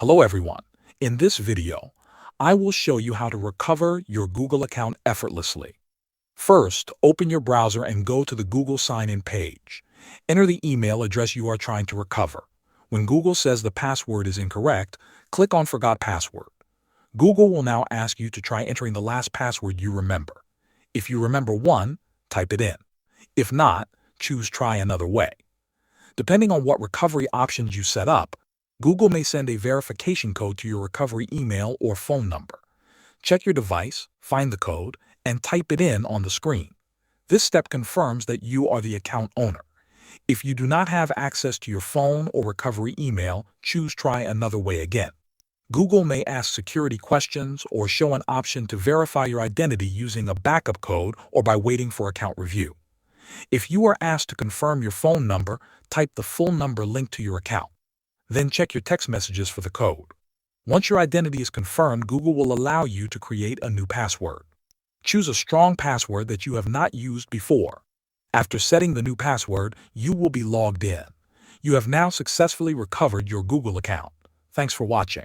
Hello everyone. In this video, I will show you how to recover your Google account effortlessly. First, open your browser and go to the Google sign-in page. Enter the email address you are trying to recover. When Google says the password is incorrect, click on Forgot Password. Google will now ask you to try entering the last password you remember. If you remember one, type it in. If not, choose Try Another Way. Depending on what recovery options you set up, Google may send a verification code to your recovery email or phone number. Check your device, find the code, and type it in on the screen. This step confirms that you are the account owner. If you do not have access to your phone or recovery email, choose Try Another Way again. Google may ask security questions or show an option to verify your identity using a backup code or by waiting for account review. If you are asked to confirm your phone number, type the full number linked to your account. Then check your text messages for the code. Once your identity is confirmed, Google will allow you to create a new password. Choose a strong password that you have not used before. After setting the new password, you will be logged in. You have now successfully recovered your Google account. Thanks for watching.